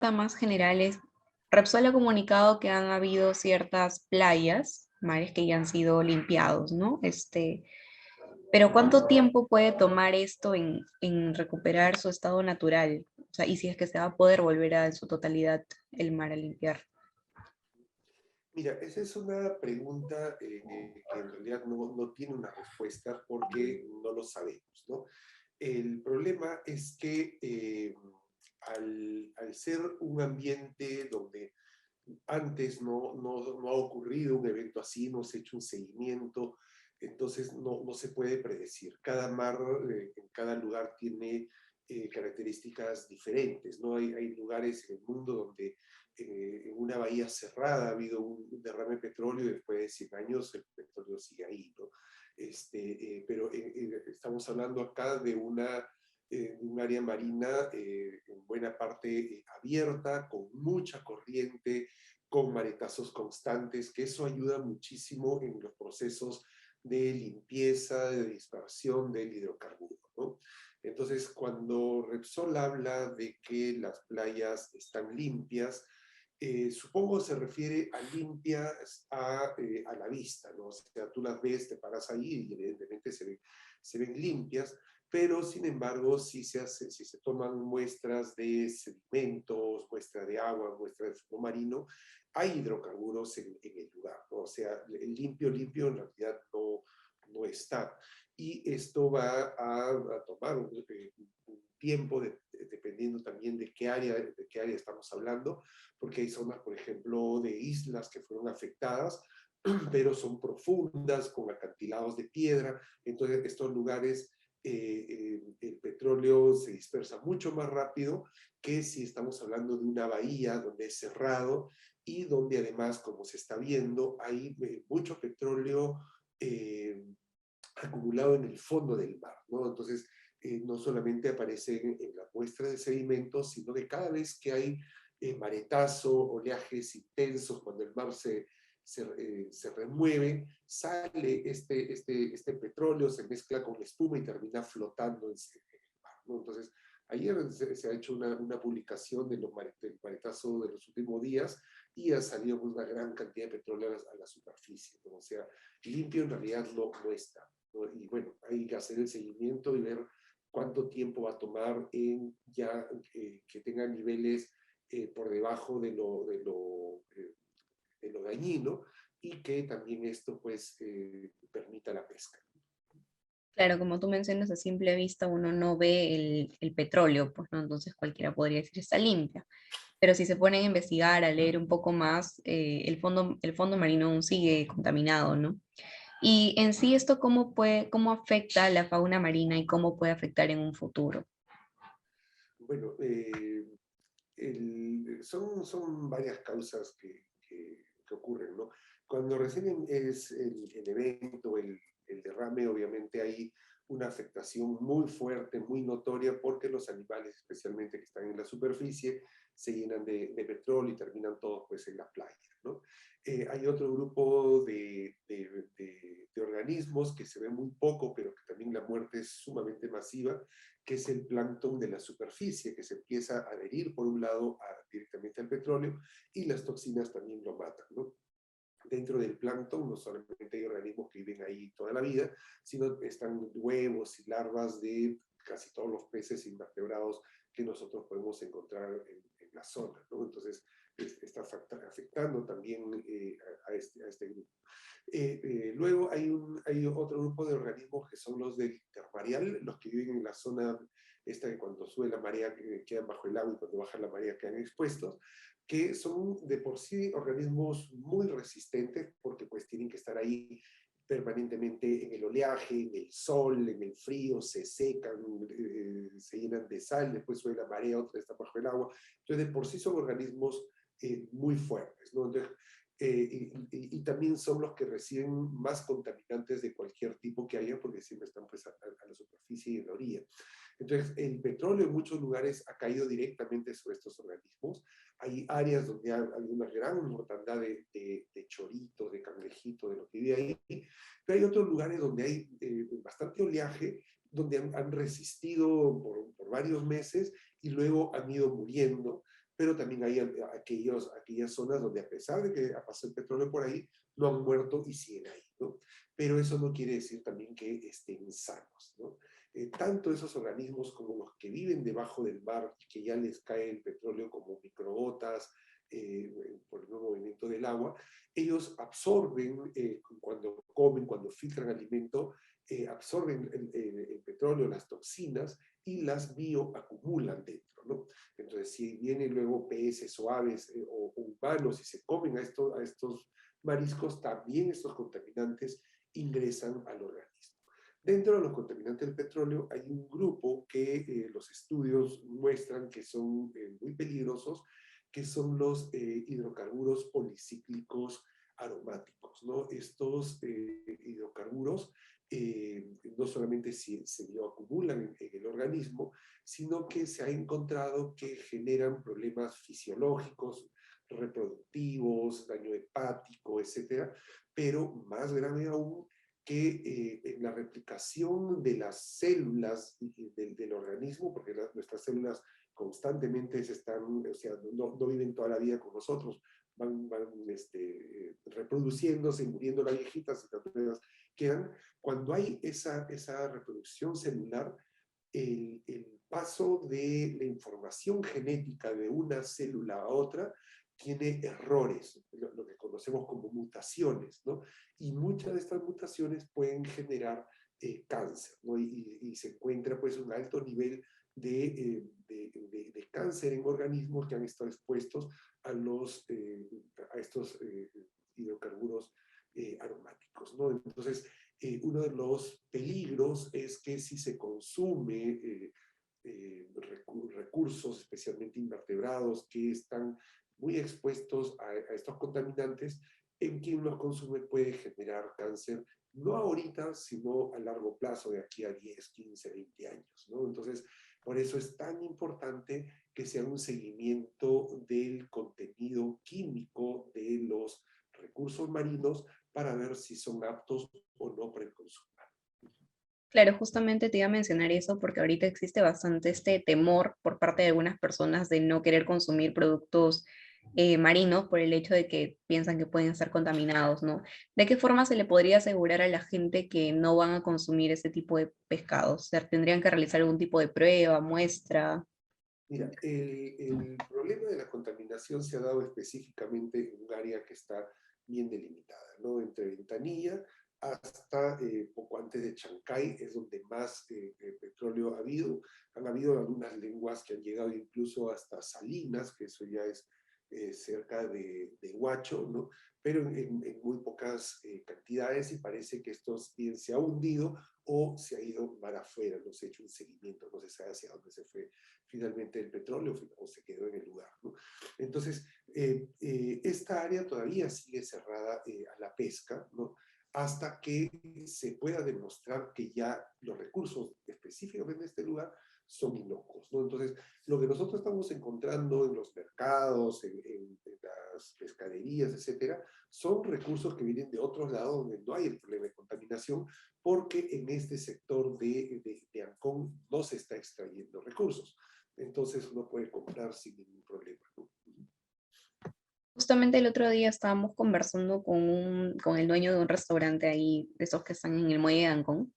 Más generales, Repsol ha comunicado que han habido ciertas playas, mares que ya han sido limpiados, ¿no? Pero ¿cuánto tiempo puede tomar esto en recuperar su estado natural? O sea, y si es que se va a poder volver a en su totalidad el mar a limpiar. Mira, esa es una pregunta que en realidad no tiene una respuesta porque no lo sabemos, ¿no? El problema es que al ser un ambiente donde antes no ha ocurrido un evento así, no se ha hecho un seguimiento, entonces no se puede predecir. Cada mar en cada lugar tiene características diferentes, ¿no? Hay lugares en el mundo donde en una bahía cerrada ha habido un derrame de petróleo y después de 100 años el petróleo sigue ahí, ¿no? Pero estamos hablando acá de un área marina en buena parte abierta, con mucha corriente, con maretazos constantes, que eso ayuda muchísimo en los procesos de limpieza, de dispersión del hidrocarburo, ¿no? Entonces, cuando Repsol habla de que las playas están limpias, supongo se refiere a limpias a la vista, ¿no? O sea, tú las ves, te paras ahí y evidentemente se ven limpias, pero sin embargo, si se toman muestras de sedimentos, muestra de agua, muestra de fondo marino, hay hidrocarburos en el lugar, ¿no? O sea, el limpio en realidad no está. Y esto va a tomar un tiempo, dependiendo también de qué área estamos hablando, porque hay zonas, por ejemplo, de islas que fueron afectadas, pero son profundas, con acantilados de piedra, entonces estos lugares el petróleo se dispersa mucho más rápido que si estamos hablando de una bahía donde es cerrado y donde además, como se está viendo, hay mucho petróleo eh, acumulado en el fondo del mar, ¿no? Entonces, no solamente aparece en la muestra de sedimentos, sino que cada vez que hay maretazo, oleajes intensos, cuando el mar se remueve, sale este petróleo, se mezcla con la espuma y termina flotando en el mar, ¿no? Entonces, ayer se ha hecho una publicación del maretazo de los últimos días y ha salido una gran cantidad de petróleo a la superficie, ¿no? O sea, limpio en realidad no está, ¿no? Y bueno, hay que hacer el seguimiento y ver cuánto tiempo va a tomar en ya que tenga niveles por debajo de lo dañino y que también esto pues permita la pesca. Claro, como tú mencionas, a simple vista uno no ve el petróleo, pues, ¿no? Entonces cualquiera podría decir está limpia. Pero si se ponen a investigar, a leer un poco más, el fondo marino aún sigue contaminado, ¿no? Y en sí esto cómo afecta a la fauna marina y cómo puede afectar en un futuro. Bueno, son varias causas que ocurren, ¿no? Cuando recién es el evento, el derrame, obviamente hay una afectación muy fuerte, muy notoria, porque los animales, especialmente que están en la superficie, se llenan de petróleo y terminan todos pues en la playa, ¿no? Hay otro grupo de organismos que se ve muy poco, pero que también la muerte es sumamente masiva, que es el plancton de la superficie, que se empieza a adherir por un lado directamente al petróleo y las toxinas también lo matan, ¿no? Dentro del plancton no solamente hay organismos que viven ahí toda la vida, sino están huevos y larvas de casi todos los peces invertebrados que nosotros podemos encontrar en la zona, ¿no? Entonces, está afectando también a este grupo. Luego hay otro grupo de organismos que son los del intermareal, los que viven en la zona esta que cuando sube la marea quedan bajo el agua y cuando baja la marea quedan expuestos, que son de por sí organismos muy resistentes porque pues tienen que estar ahí permanentemente en el oleaje, en el sol, en el frío, se secan, se llenan de sal, después sube la marea, otra vez está bajo el agua. Entonces, de por sí son organismos muy fuertes, ¿no? Entonces, y también son los que reciben más contaminantes de cualquier tipo que haya, porque siempre están pues, a la superficie y en la orilla. Entonces, el petróleo en muchos lugares ha caído directamente sobre estos organismos. Hay áreas donde hay una gran mortandad de choritos, de cangrejitos, de lo que vive ahí, pero hay otros lugares donde hay bastante oleaje, donde han resistido por varios meses y luego han ido muriendo, pero también hay aquellas zonas donde a pesar de que ha pasado el petróleo por ahí, no han muerto y siguen ahí, ¿no? Pero eso no quiere decir también que estén sanos, ¿no? Tanto esos organismos como los que viven debajo del mar, que ya les cae el petróleo como microgotas por el nuevo movimiento del agua, ellos absorben, cuando comen, cuando filtran alimento, absorben el petróleo, las toxinas, y las bioacumulan dentro, ¿no? Entonces, si vienen luego peces o aves o humanos y se comen a estos mariscos, también estos contaminantes ingresan al organismo. Dentro de los contaminantes del petróleo hay un grupo que los estudios muestran que son muy peligrosos, que son los hidrocarburos policíclicos aromáticos, ¿no? Estos hidrocarburos no solamente se bioacumulan en el organismo, sino que se ha encontrado que generan problemas fisiológicos, reproductivos, daño hepático, etcétera, pero más grave aún, que en la replicación de las células del organismo, porque nuestras células constantemente se están, o sea, no viven toda la vida con nosotros, van reproduciéndose, muriendo las viejitas y las nuevas quedan. Cuando hay esa reproducción celular, el paso de la información genética de una célula a otra tiene errores, lo que conocemos como mutaciones, ¿no? Y muchas de estas mutaciones pueden generar cáncer, ¿no? Y se encuentra pues un alto nivel de cáncer en organismos que han estado expuestos a estos hidrocarburos aromáticos, ¿no? Entonces, uno de los peligros es que si se consume recursos, especialmente invertebrados, que están muy expuestos a estos contaminantes, en quien los consume puede generar cáncer, no ahorita, sino a largo plazo, de aquí a 10, 15, 20 años, ¿no? Entonces, por eso es tan importante que se haga un seguimiento del contenido químico de los recursos marinos para ver si son aptos o no para el consumo. Claro, justamente te iba a mencionar eso porque ahorita existe bastante este temor por parte de algunas personas de no querer consumir productos marinos por el hecho de que piensan que pueden estar contaminados, ¿no? ¿De qué forma se le podría asegurar a la gente que no van a consumir ese tipo de pescados? O sea, ¿tendrían que realizar algún tipo de prueba, muestra? Mira, el problema de la contaminación se ha dado específicamente en un área que está bien delimitada, ¿no? Entre Ventanilla hasta poco antes de Chancay, es donde más petróleo ha habido. Han habido algunas lenguas que han llegado incluso hasta Salinas, que eso ya es cerca de Huacho, ¿no? Pero en muy pocas cantidades, y parece que esto bien se ha hundido o se ha ido mar afuera, no se ha hecho un seguimiento, no se sabe hacia dónde se fue finalmente el petróleo o se quedó en el lugar, ¿no? Entonces, esta área todavía sigue cerrada a la pesca, ¿no? Hasta que se pueda demostrar que ya los recursos específicos en este lugar son inocuos, ¿no? Entonces, lo que nosotros estamos encontrando en los mercados, en las pescaderías, etcétera, son recursos que vienen de otros lados donde no hay el problema de contaminación, porque en este sector de Ancón no se está extrayendo recursos. Entonces uno puede comprar sin ningún problema, ¿no? Justamente el otro día estábamos conversando con el dueño de un restaurante ahí, de esos que están en el muelle de Ancón,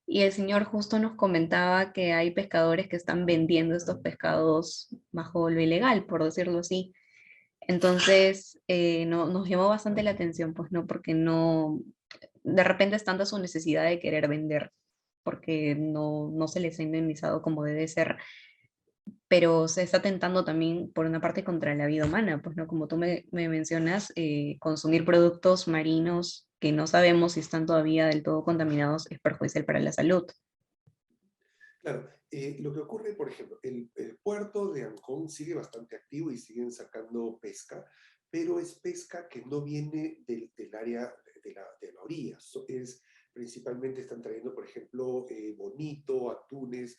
y el señor justo nos comentaba que hay pescadores que están vendiendo estos pescados bajo lo ilegal, por decirlo así. Entonces, nos llamó bastante la atención, pues no, porque no, de repente es tanta su necesidad de querer vender, porque no se les ha indemnizado como debe ser, pero se está tentando también por una parte contra la vida humana, pues no, como tú me mencionas, consumir productos marinos que no sabemos si están todavía del todo contaminados es perjudicial para la salud. Claro, lo que ocurre, por ejemplo, el puerto de Ancón sigue bastante activo y siguen sacando pesca, pero es pesca que no viene del área de la orilla. Principalmente están trayendo, por ejemplo, bonito, atunes,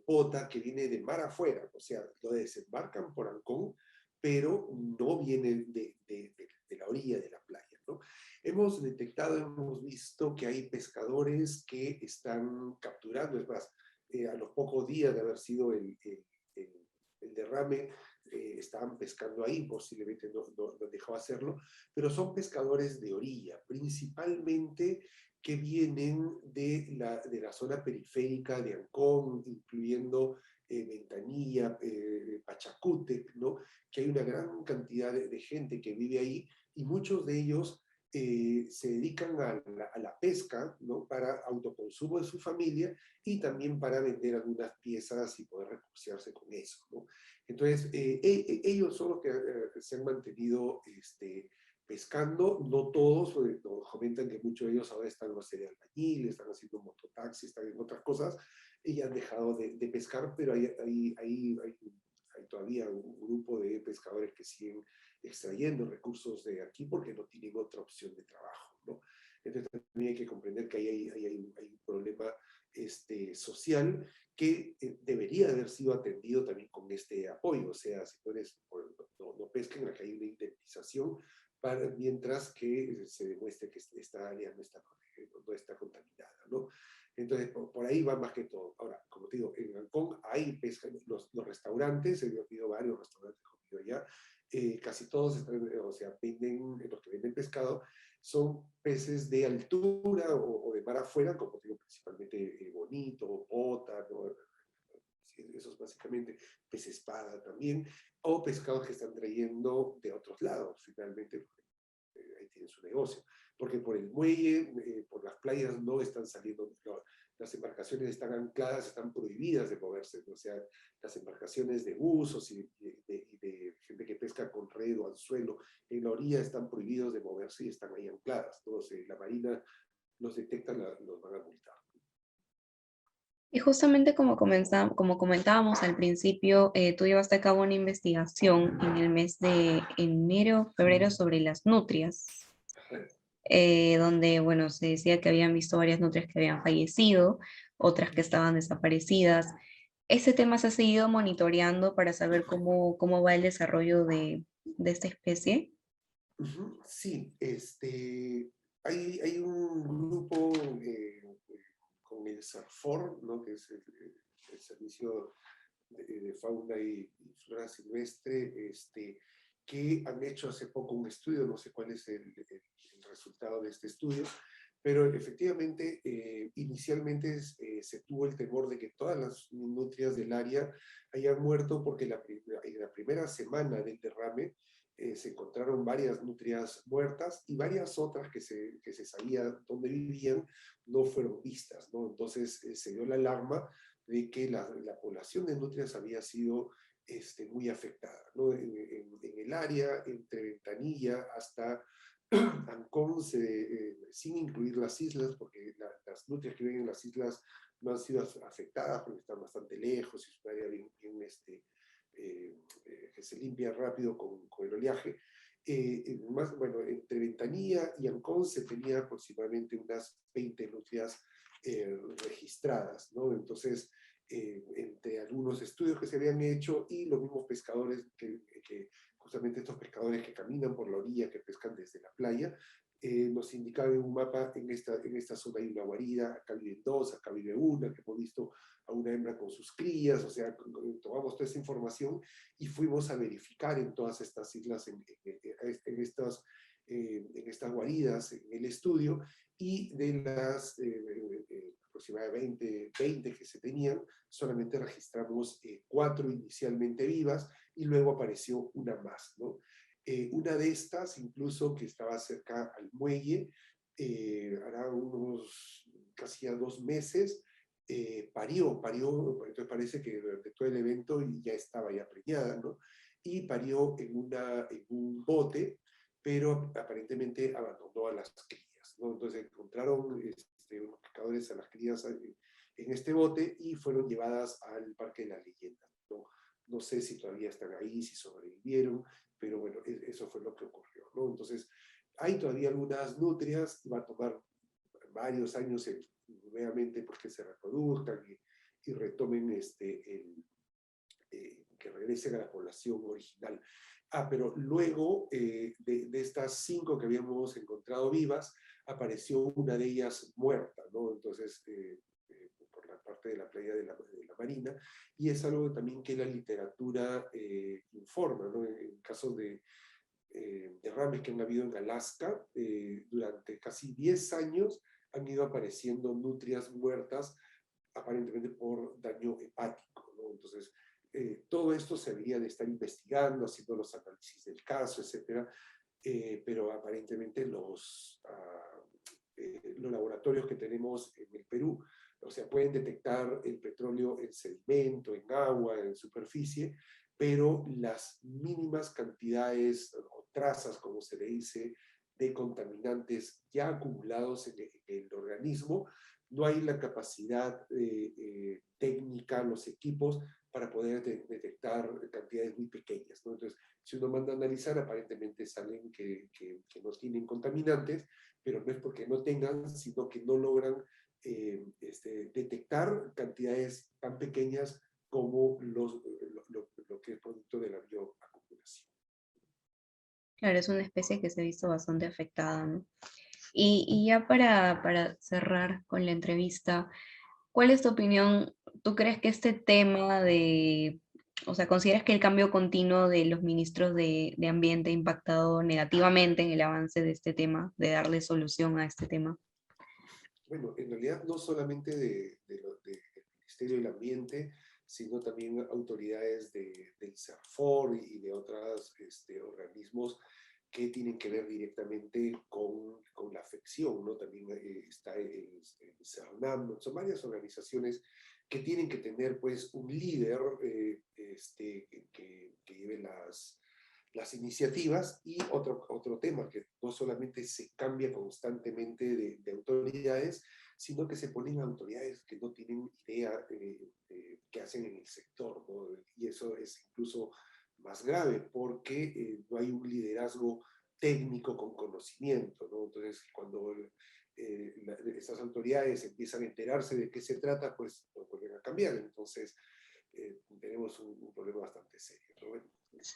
pota, que viene de mar afuera, o sea, lo desembarcan por Ancón, pero no viene de la orilla de la playa, ¿no? Hemos detectado, hemos visto que hay pescadores que están capturando, es más, a los pocos días de haber sido el derrame, estaban pescando ahí, posiblemente no han dejado hacerlo, pero son pescadores de orilla, principalmente que vienen de la zona periférica de Ancón, incluyendo Ventanilla, Pachacútec, ¿no? Que hay una gran cantidad de gente que vive ahí y muchos de ellos se dedican a la pesca, ¿no? Para autoconsumo de su familia y también para vender algunas piezas y poder refugiarse con eso, ¿no? Entonces, ellos son los que se han mantenido pescando, no todos, nos comentan que muchos de ellos ahora están, no sé, de albañiles, están haciendo mototaxis, están en otras cosas, y han dejado de pescar, pero hay todavía un grupo de pescadores que siguen extrayendo recursos de aquí porque no tienen otra opción de trabajo, ¿no? Entonces también hay que comprender que hay un problema social que debería haber sido atendido también con este apoyo, o sea, si tú eres, no pesquen, acá hay una indemnización mientras que se demuestre que esta área no está contaminada, ¿no? Entonces, por ahí va más que todo. Ahora, como te digo, en Ancón hay pesca, los restaurantes, he ido varios restaurantes conmigo allá, casi todos están, o sea, los que venden pescado, son peces de altura o de mar afuera, como digo, principalmente bonito, bota, ¿no? Esos básicamente, pez espada también, o pescados que están trayendo de otros lados, finalmente, ahí tienen su negocio. Porque por el muelle, por las playas no están saliendo, no, las embarcaciones están ancladas, están prohibidas de moverse, ¿no? O sea, las embarcaciones de buzos y de gente que pesca con red o anzuelo en la orilla están prohibidos de moverse y están ahí ancladas. Entonces, la marina los detecta, los van a multar. Y justamente como comentábamos al principio, tú llevaste a cabo una investigación en el mes de enero, febrero sobre las nutrias, donde, bueno, se decía que habían visto varias nutrias que habían fallecido, otras que estaban desaparecidas. ¿Ese tema se ha seguido monitoreando para saber cómo va el desarrollo de esta especie? Sí, hay un grupo con el SARFOR, ¿no? Que es el Servicio de Fauna y Flora Silvestre, que han hecho hace poco un estudio, no sé cuál es el resultado de este estudio, pero efectivamente, inicialmente se tuvo el temor de que todas las nutrias del área hayan muerto porque en la primera semana del derrame se encontraron varias nutrias muertas y varias otras que se sabía dónde vivían no fueron vistas, ¿no? Entonces se dio la alarma de que la población de nutrias había sido muy afectada, ¿no? En el área, entre Ventanilla hasta Ancón, sin incluir las islas, porque las nutrias que viven en las islas no han sido afectadas porque están bastante lejos y es un área bien que se limpia rápido con el oleaje. Bueno, entre Ventanilla y Ancón se tenía aproximadamente unas 20 nutrias registradas, ¿no? Entonces, entre algunos estudios que se habían hecho y los mismos pescadores que justamente estos pescadores que caminan por la orilla, que pescan desde la playa, nos indicaba en un mapa, en esta zona hay una guarida, acá viven dos, acá vive una, que hemos visto a una hembra con sus crías, o sea, tomamos toda esa información y fuimos a verificar en todas estas islas, en estas guaridas, en el estudio, y de las aproximadamente 20 que se tenían, solamente registramos 4 inicialmente vivas y luego apareció una más, ¿no? Una de estas, incluso que estaba cerca al muelle, hará unos casi a 2 meses, entonces parece que durante todo el evento ya estaba ya preñada, ¿no? Y parió en un bote, pero aparentemente abandonó a las crías, ¿no? Entonces encontraron unos pescadores a las crías en este bote y fueron llevadas al Parque de las Leyendas, ¿no? No sé si todavía están ahí, si sobrevivieron, pero bueno, eso fue lo que ocurrió, ¿no? Entonces, hay todavía algunas nutrias, va a tomar varios años nuevamente porque se reproduzcan y retomen que regresen a la población original. Pero luego de estas 5 que habíamos encontrado vivas, apareció una de ellas muerta, ¿no? Entonces, por la parte de la playa de la Marina, y es algo también que la literatura informa, ¿no? En casos de derrames que han habido en Alaska, durante casi 10 años han ido apareciendo nutrias muertas, aparentemente por daño hepático, ¿no? Entonces, todo esto se habría de estar investigando, haciendo los análisis del caso, etcétera, pero aparentemente los laboratorios que tenemos en el Perú, o sea, pueden detectar el petróleo en sedimento, en agua, en superficie, pero las mínimas cantidades o trazas, como se le dice, de contaminantes ya acumulados en el organismo, no hay la capacidad técnica, los equipos para poder detectar cantidades muy pequeñas, ¿no? Entonces, si uno manda a analizar, aparentemente salen que no tienen contaminantes, pero no es porque no tengan, sino que no logran detectar cantidades tan pequeñas como lo que es producto de la bioacumulación. Claro, es una especie que se ha visto bastante afectada, ¿no? Y ya para cerrar con la entrevista, ¿cuál es tu opinión? ¿Tú crees que este tema de, o sea, consideras que el cambio continuo de los ministros de Ambiente ha impactado negativamente en el avance de este tema, de darle solución a este tema? Bueno, en realidad no solamente del Ministerio del Ambiente, sino también autoridades del CERFOR y de otros organismos que tienen que ver directamente con la afección, ¿no? También está el CERNAM, son varias organizaciones que tienen que tener pues un líder que lleve las iniciativas. Y otro tema, que no solamente se cambia constantemente de autoridades, sino que se ponen autoridades que no tienen idea qué hacen en el sector, ¿no? Y eso es incluso más grave porque no hay un liderazgo técnico con conocimiento, ¿no? Entonces, cuando esas autoridades empiezan a enterarse de qué se trata, pues lo vuelven a cambiar. Entonces, tenemos un problema bastante serio, ¿no? Sí.